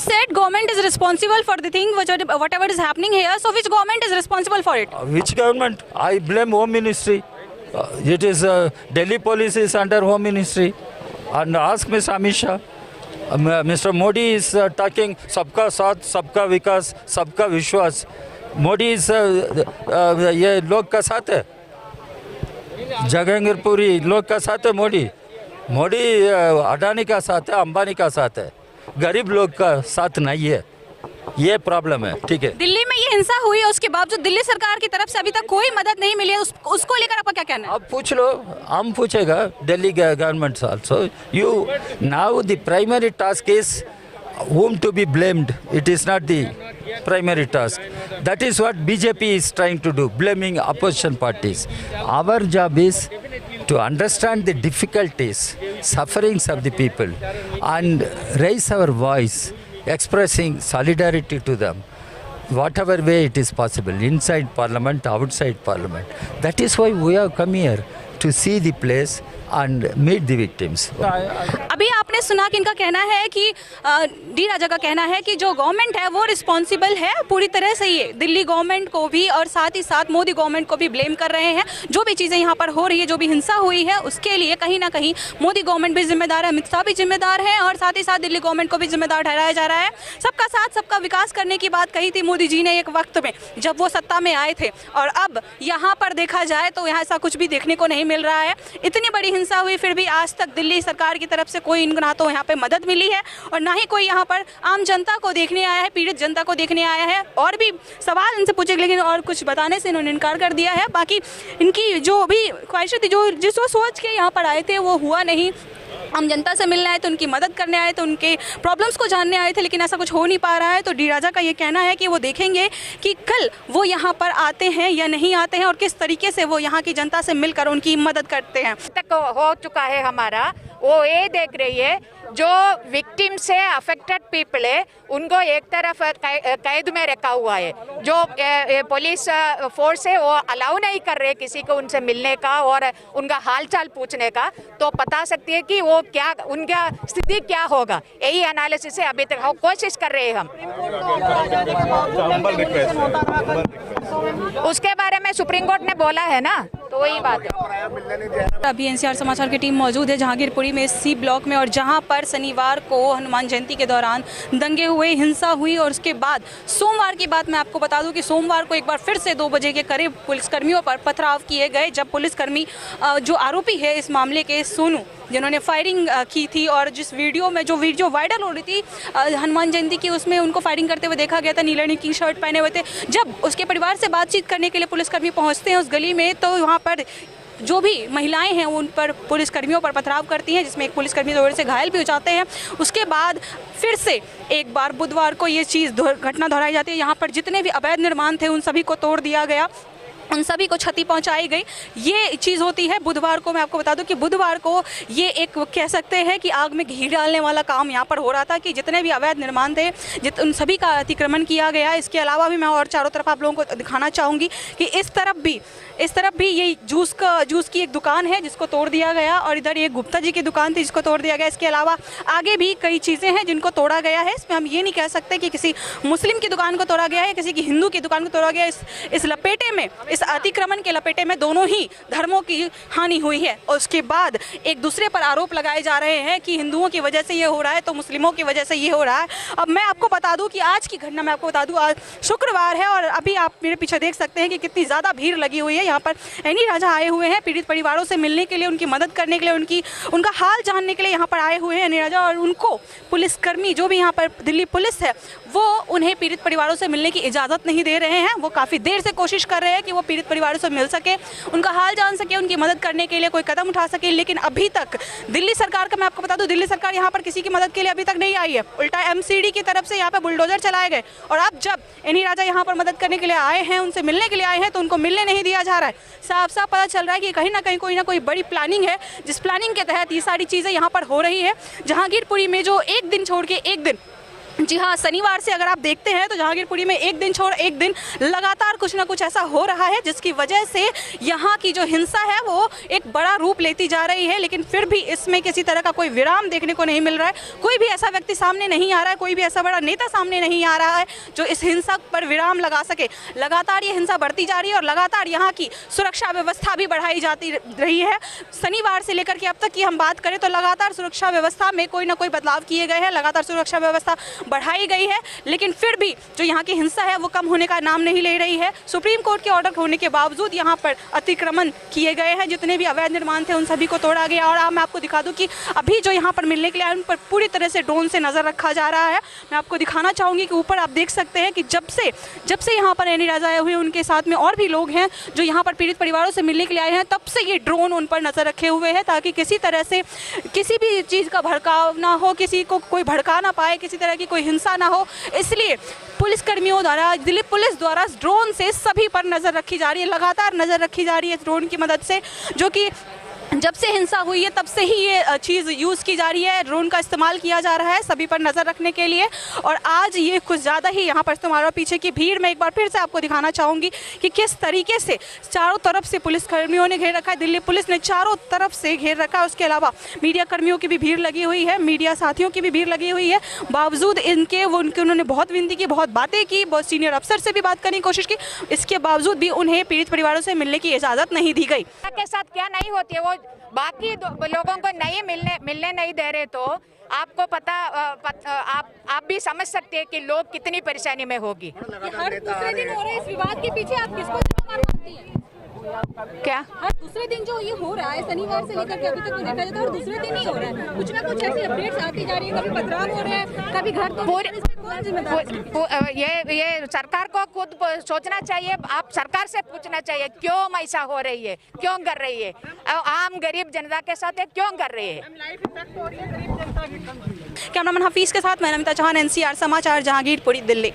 said government is responsible for the thing whatever is happening here. So which government is responsible for it? Which government? I blame Home Ministry. It is Delhi police is under Home Ministry. And ask Mr. Amit Shah. Mr. Modi is talking सबका साथ, सबका विकास, सबका विश्वास. मोदी इस ये लोग का साथ है. जहांगीरपुरी लोग का साथ है मोदी. मोदी अडानी का साथ है, अंबानी का साथ है. गरीब लोग का साथ नहीं है. ये प्रॉब्लम है. ठीक है. दिल्ली में ये हिंसा हुई है, उसके बावजूद दिल्ली सरकार की तरफ से अभी तक कोई मदद नहीं मिली है. उसको लेकर आपका क्या कहना है? अब पूछ लो, हम पूछेगा Delhi government also. You now the primary task is whom to be blamed. It is not the primary task. That is what BJP is trying to do, blaming opposition parties. Our job is to understand the difficulties, sufferings of the people and raise our voice, expressing solidarity to them, whatever way it is possible, inside parliament, outside parliament. That is why we have come here, to see the place and meet the victims. अभी आपने सुना कि इनका कहना है कि D राजा का कहना है कि जो गवर्नमेंट है वो रिस्पॉन्सिबल है पूरी तरह से. ये दिल्ली गवर्नमेंट को भी और साथ ही साथ मोदी गवर्नमेंट को भी ब्लेम कर रहे हैं. जो भी चीज़ें यहाँ पर हो रही है, जो भी हिंसा हुई है, उसके लिए कहीं ना कहीं मोदी गवर्नमेंट भी जिम्मेदार है, अमित शाह भी जिम्मेदार है और साथ ही साथ दिल्ली गवर्नमेंट को भी जिम्मेदार ठहराया जा रहा है. सबका साथ सबका विकास करने की बात कही थी मोदी जी ने एक वक्त में जब वो सत्ता में आए थे. और अब यहाँ पर देखा जाए तो यहाँ ऐसा कुछ भी देखने को नहीं मिल रहा है. इतनी बड़ी हिंसा हुई फिर भी आज तक दिल्ली सरकार की तरफ से कोई ना तो यहाँ पे मदद मिली है और ना ही कोई यहाँ पर आम जनता को देखने आया है, पीड़ित जनता को देखने आया है. और भी सवाल इनसे पूछे लेकिन और कुछ बताने से इन्होंने इनकार कर दिया है. बाकी इनकी जो भी ख्वाहिशें थी, जो जिस सोच के यहाँ पर आए थे वो हुआ नहीं. हम जनता से मिलने आए थे, उनकी मदद करने आए थे, उनके प्रॉब्लम्स को जानने आए थे, लेकिन ऐसा कुछ हो नहीं पा रहा है. तो डी राजा का ये कहना है कि वो देखेंगे कि कल वो यहाँ पर आते हैं या नहीं आते हैं और किस तरीके से वो यहाँ की जनता से मिलकर उनकी मदद करते हैं. तक हो चुका है हमारा, वो ये देख रही है जो विक्टिम से अफेक्टेड पीपल है उनको एक तरफ कैद में रखा हुआ है. जो पुलिस फोर्स है वो अलाउ नहीं कर रहे किसी को उनसे मिलने का और उनका हालचाल पूछने का. तो बता सकती है कि वो क्या, उनका स्थिति क्या होगा. यही एनालिसिस है. अभी तक हम कोशिश कर रहे हैं. हम उसके बारे में सुप्रीम कोर्ट ने बोला है ना, तो वही बात है. अभी एनसीआर समाचार की टीम मौजूद है जहांगीरपुरी में सी ब्लॉक में, और जहां पर शनिवार को हनुमान जयंती के दौरान दंगे हुए, हिंसा हुई और उसके बाद सोमवार की बात मैं आपको बता दूं कि सोमवार को एक बार फिर से 2 बजे के करीब पुलिसकर्मियों पर पथराव किए गए. जब पुलिसकर्मी जो आरोपी है इस मामले के, सोनू, जिन्होंने फायरिंग की थी और जिस वीडियो में जो वीडियो वायरल हो रही थी हनुमान जयंती की, उसमें उनको फायरिंग करते हुए देखा गया था. नीले रंग की शर्ट पहने हुए थे. जब उसके परिवार से बातचीत करने के लिए पुलिसकर्मी पहुंचते हैं उस गली में, तो वहाँ पर जो भी महिलाएं हैं उन पर पुलिसकर्मियों पर पथराव करती हैं, जिसमें एक पुलिसकर्मी थोड़े से घायल भी हो जाते हैं. उसके बाद फिर से एक बार बुधवार को ये चीज़ घटना दोहराई जाती है. यहाँ पर जितने भी अवैध निर्माण थे उन सभी को तोड़ दिया गया, उन सभी को क्षति पहुंचाई गई. ये चीज़ होती है बुधवार को. मैं आपको बता दूं कि बुधवार को ये एक कह सकते हैं कि आग में घी डालने वाला काम यहाँ पर हो रहा था कि जितने भी अवैध निर्माण थे उन सभी का अतिक्रमण किया गया. इसके अलावा भी मैं और चारों तरफ आप लोगों को दिखाना चाहूँगी कि इस तरफ भी ये जूस की एक दुकान है जिसको तोड़ दिया गया, और इधर एक गुप्ता जी की दुकान थी जिसको तोड़ दिया गया. इसके अलावा आगे भी कई चीज़ें हैं जिनको तोड़ा गया है. इसमें हम ये नहीं कह सकते कि किसी मुस्लिम की दुकान को तोड़ा गया है, किसी की हिंदू की दुकान को तोड़ा गया. इस लपेटे में, इस अतिक्रमण के लपेटे में दोनों ही धर्मों की हानि हुई है. और उसके बाद एक दूसरे पर आरोप लगाए जा रहे हैं कि हिंदुओं की वजह से ये हो रहा है तो मुस्लिमों की वजह से ये हो रहा है. अब मैं आपको बता दूं कि आज की घटना मैं आपको बता दूं, आज शुक्रवार है और अभी आप मेरे पीछे देख सकते हैं कि कितनी ज़्यादा भीड़ लगी हुई है. यहाँ पर एनी राजा आए हुए हैं पीड़ित परिवारों से मिलने के लिए, उनकी मदद करने के लिए, उनका हाल जानने के लिए यहाँ पर आए हुए हैं एनी राजा. और उनको पुलिसकर्मी, जो भी यहाँ पर दिल्ली पुलिस है, वो उन्हें पीड़ित परिवारों से मिलने की इजाज़त नहीं दे रहे हैं. वो काफ़ी देर से कोशिश कर रहे हैं कि वो पीड़ित परिवारों से मिल सके, उनका हाल जान सके, उनकी मदद करने के लिए कोई कदम उठा सके. लेकिन अभी तक दिल्ली सरकार का मैं आपको बता दूं, दिल्ली सरकार यहाँ पर किसी की मदद के लिए अभी तक नहीं आई है. उल्टा एमसीडी की तरफ से यहाँ पर बुलडोजर चलाए गए. और अब जब एनी राजा यहाँ पर मदद करने के लिए आए हैं, उनसे मिलने के लिए आए हैं, तो उनको मिलने नहीं दिया जा रहा है. साफ साफ पता चल रहा है कि कहीं ना कहीं कोई ना कोई बड़ी प्लानिंग है, जिस प्लानिंग के तहत ये सारी चीज़ें यहाँ पर हो रही है. जहांगीरपुरी में जो एक दिन छोड़ के एक दिन जी हाँ, शनिवार से अगर आप देखते हैं तो जहांगीरपुरी में एक दिन छोड़ एक दिन लगातार कुछ ना कुछ ऐसा हो रहा है जिसकी वजह से यहाँ की जो हिंसा है वो एक बड़ा रूप लेती जा रही है। लेकिन फिर भी इसमें किसी तरह का कोई विराम देखने को नहीं मिल रहा है, कोई भी ऐसा व्यक्ति सामने नहीं आ रहा है, कोई भी ऐसा बड़ा नेता सामने नहीं आ रहा है जो इस हिंसा पर विराम लगा सके। लगातार ये हिंसा बढ़ती जा रही है और लगातार यहाँ की सुरक्षा व्यवस्था भी बढ़ाई जाती रही है। शनिवार से लेकर के अब तक की हम बात करें तो लगातार सुरक्षा व्यवस्था में कोई ना कोई बदलाव किए गए हैं, लगातार सुरक्षा व्यवस्था बढ़ाई गई है। लेकिन फिर भी जो यहाँ की हिंसा है वो कम होने का नाम नहीं ले रही है। सुप्रीम कोर्ट के ऑर्डर होने के बावजूद यहाँ पर अतिक्रमण किए गए हैं, जितने भी अवैध निर्माण थे उन सभी को तोड़ा गया। और मैं आपको दिखा दूं कि अभी जो यहाँ पर मिलने के लिए आए उन पर पूरी तरह से ड्रोन से नज़र रखा जा रहा है। मैं आपको दिखाना चाहूँगी कि ऊपर आप देख सकते हैं कि जब से यहाँ पर एनी राजा आए हुए उनके साथ में और भी लोग हैं जो यहाँ पर पीड़ित परिवारों से मिलने के लिए आए हैं, तब से ये ड्रोन उन पर नज़र रखे हुए हैं ताकि किसी तरह से किसी भी चीज़ का भड़काव ना हो, किसी को कोई भड़का ना पाए, किसी तरह की कोई हिंसा ना हो। इसलिए पुलिसकर्मियों द्वारा, दिल्ली पुलिस द्वारा ड्रोन से सभी पर नज़र रखी जा रही है, लगातार नज़र रखी जा रही है इस ड्रोन की मदद से, जो कि जब से हिंसा हुई है तब से ही ये चीज़ यूज़ की जा रही है। ड्रोन का इस्तेमाल किया जा रहा है सभी पर नज़र रखने के लिए और आज ये कुछ ज़्यादा ही यहाँ पर इस्तेमाल हुआ। पीछे की भीड़ में एक बार फिर से आपको दिखाना चाहूँगी कि किस तरीके से चारों तरफ से पुलिसकर्मियों ने घेर रखा है, दिल्ली पुलिस ने चारों तरफ से घेर रखा है। उसके अलावा मीडिया कर्मियों की भी भीड़ लगी हुई है, मीडिया साथियों की भी भीड़ लगी हुई है। बावजूद उन्होंने बहुत विनती की, बहुत बातें की, बहुत सीनियर अफसर से भी बात करने की कोशिश की, इसके बावजूद भी उन्हें पीड़ित परिवारों से मिलने की इजाज़त नहीं दी गई। के साथ क्या नहीं होती है, वो बाकी लोगों को नहीं मिलने नहीं दे रहे, तो आपको आप भी समझ सकते हैं कि लोग कितनी परेशानी में होगी। हर दूसरे दिन हो रहे हैं इस विवाद के पीछे आप किसको जिम्मेदार मानती हैं? क्या हर दूसरे दिन जो ये हो रहा है, शनिवार से लेकर के अभी तक तो देखा जाता है, हर दूसरे दिन ही हो रहा है, कुछ ना कुछ ऐसी अपडेट्स आती जा रही है, कभी पथराव हो रहे हैं, कभी घर तो कौन जिम्मेदार? ये सरकार को खुद सोचना चाहिए, आप सरकार से पूछना चाहिए क्यों ऐसा हो रही है, क्यों कर रही है, आम गरीब जनता के साथ क्यों कर रही है। कैमरामैन हफीज के साथ मैं नमिता चौहान, NCR समाचार, जहांगीरपुरी, दिल्ली।